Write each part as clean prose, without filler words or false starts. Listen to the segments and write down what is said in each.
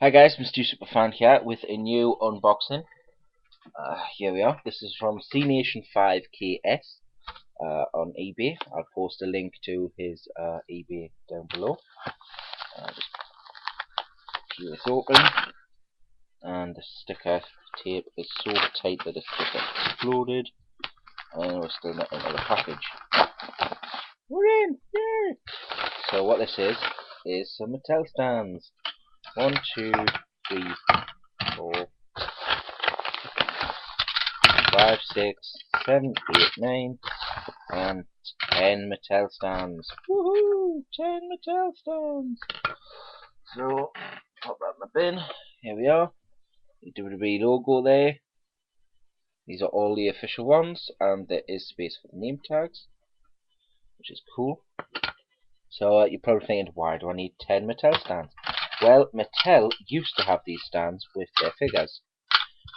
Hi guys, mysteriosupafan here with a new unboxing. Here we are. This is from CNation5KS on eBay. I'll post a link to his eBay down below. Just peel this open, and the sticker tape is so tight that the sticker exploded, and we're still not into the package. We're in! Yay! So what this is some mattel stands. 1, 2, 3, 4, 5, 6, 7, 8, 9, and 10 mattel stands. Woohoo! 10 mattel stands! So, pop that in the bin. Here we are. The WWE logo there. These are all the official ones, and there is space for the name tags, which is cool. So, you're probably thinking, why do I need 10 mattel stands? Well, Mattel used to have these stands with their figures.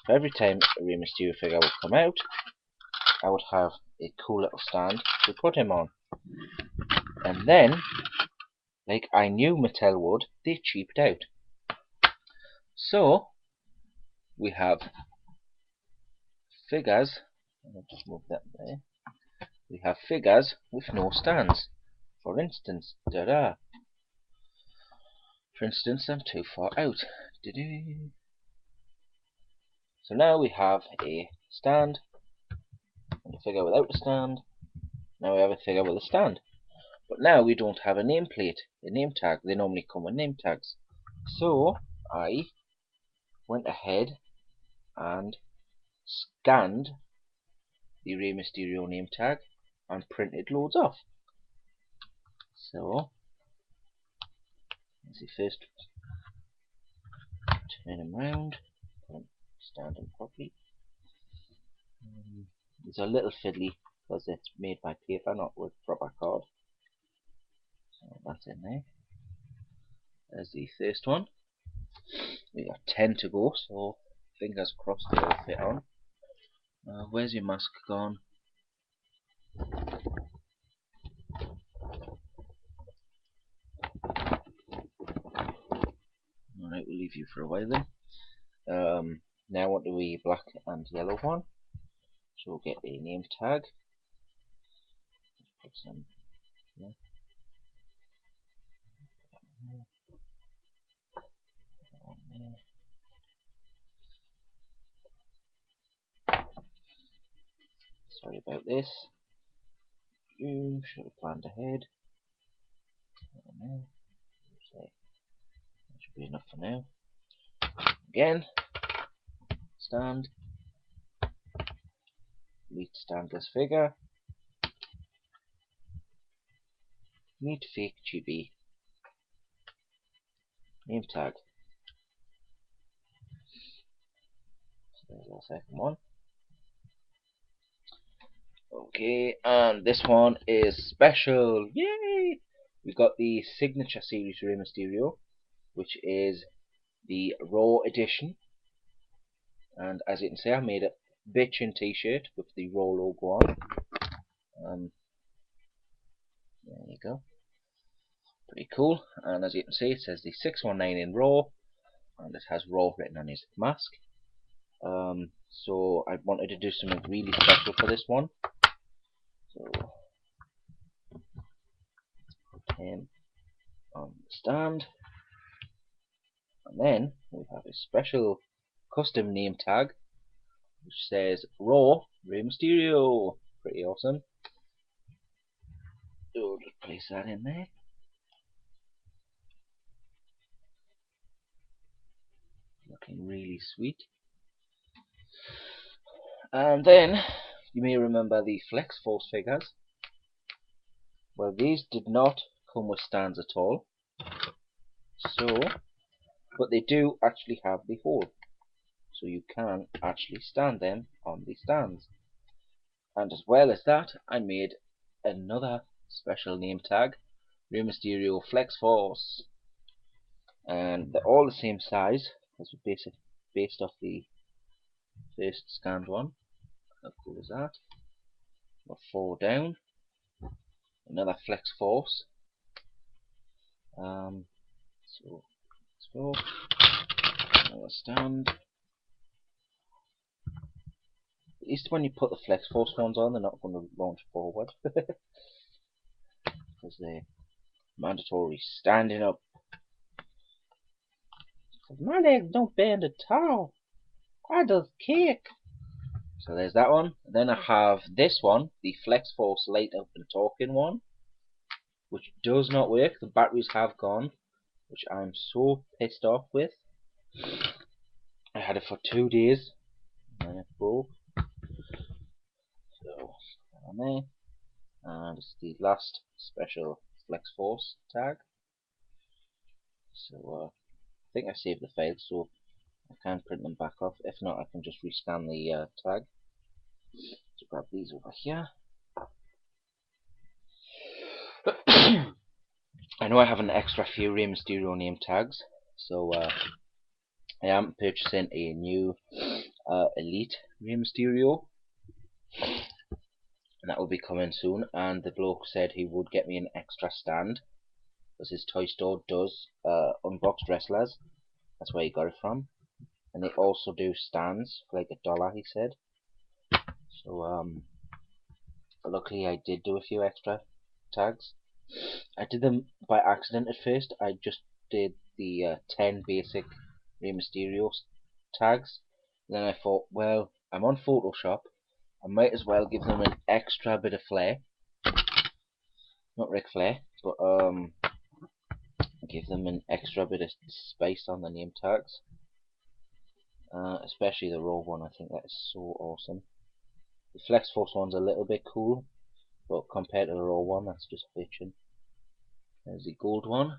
So every time a Rey Mysterio figure would come out, I would have a cool little stand to put him on. And then, like I knew Mattel would, they cheaped out. So, we have figures, I'll just move that there. We have figures with no stands. For instance, for instance, I'm too far out. So now we have a stand, and a figure without a stand. Now we have a figure with a stand. But now we don't have a nameplate, a name tag. They normally come with name tags. So I went ahead and scanned the Rey Mysterio name tag and printed loads off. So let's see, first turn him round, stand him properly. These are a little fiddly because it's made by paper, not with proper card. So that's in there. There's the first one. We got 10 to go, so fingers crossed they all fit on. Where's your mask gone? Alright, we'll leave you for a while then. Now onto the black and yellow one. So we'll get a name tag. Put some there. Sorry about this. Should have planned ahead. That should be enough for now. Again, stand. Meet standless figure. Meet fake chibi. Name tag. So there's our second one. Okay, and this one is special. Yay! We got the signature series Rey Mysterio, which is the Raw edition. And as you can see, I made a bitchin' t-shirt with the Raw logo on. There you go. Pretty cool. And as you can see, it says the 619 in Raw, and it has Raw written on his mask. So I wanted to do something really special for this one. So put him on the stand, and then we have a special custom name tag which says Raw Rey Mysterio. Pretty awesome. So just place that in there. Looking really sweet. And then you may remember the Flex Force figures. Well, these did not come with stands at all. So, but they do actually have the hole, so you can actually stand them on the stands. And as well as that, I made another special name tag, Rey Mysterio Flex Force, and they're all the same size as based off the first scanned one. How cool is that? Got 4 down. Another Flex Force. So let's go. a stand. At least when you put the Flex Force ones on, they're not going to launch forward. Because they're mandatory standing up. My legs don't bend at all. I just kick. So there's that one. Then I have this one, the Flex Force Light Up and Talking one, which does not work. The batteries have gone, which I'm so pissed off with. I had it for 2 days and it broke. So that on there. And it's the last special Flex Force tag. So I think I saved the files, so I can print them back off. If not, I can just rescan the tag. So grab these over here. I know I have an extra few Rey Mysterio name tags, so I am purchasing a new Elite Rey Mysterio, and that will be coming soon. And the bloke said he would get me an extra stand, because his toy store does unboxed wrestlers. That's where he got it from. And they also do stands for like $1, he said. So luckily I did do a few extra tags. I did them by accident at first. I just did the 10 basic Rey Mysterio tags. And then I thought, well, I'm on Photoshop, I might as well give them an extra bit of flair. Not Ric Flair, but give them an extra bit of spice on the name tags. Especially the raw one. I think that is so awesome. The Flex Force one's a little bit cool, but compared to the raw one, that's just bitching. There's the gold one.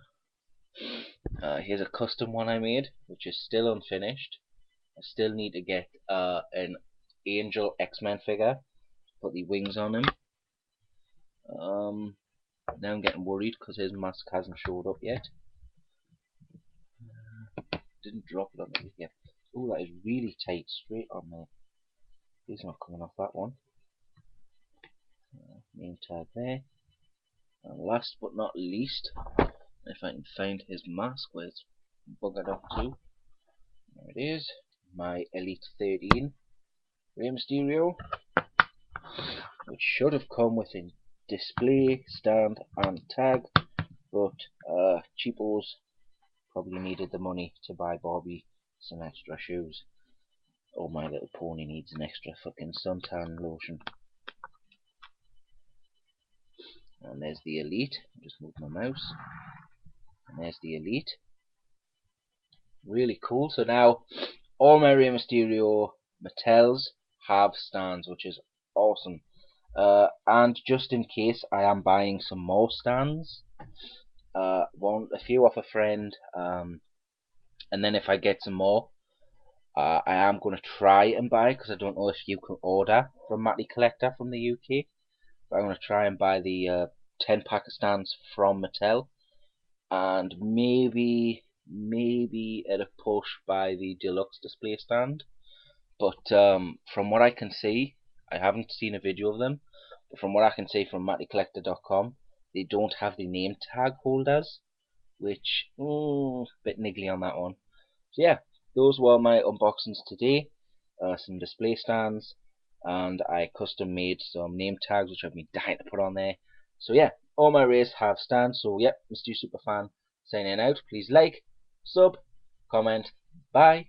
Here's a custom one I made, which is still unfinished. I still need to get an Angel X-Men figure, put the wings on him. Now I'm getting worried because his mask hasn't showed up yet. Didn't drop it on me yet. Oh, that is really tight, straight on there. He's not coming off that one. Name tag there. And last but not least, if I can find his mask where it's buggered up to. There it is. My Elite 13 Rey Mysterio, which should have come with a display, stand and tag, but cheapos probably needed the money to buy Bobby some extra shoes. Oh, My Little Pony needs an extra fucking suntan lotion. And there's the Elite. I'll just move my mouse. And there's the Elite. Really cool. So now all my Rey Mysterio Mattels have stands, which is awesome. And just in case, I am buying some more stands. A few off a friend. And then if I get some more, I am going to try and buy, because I don't know if you can order from Matty Collector from the UK. But I'm going to try and buy the 10 pack of stands from Mattel, and maybe at a push buy the deluxe display stand. But from what I can see, I haven't seen a video of them, but from what I can see from mattycollector.com, they don't have the name tag holders, which a bit niggly on that one. So yeah, those were my unboxings today. Some display stands, and I custom made some name tags which I've been dying to put on there. So yeah, all my Reys have stands. So yep, Mysteriosupafan signing out. Please like, sub, comment, bye.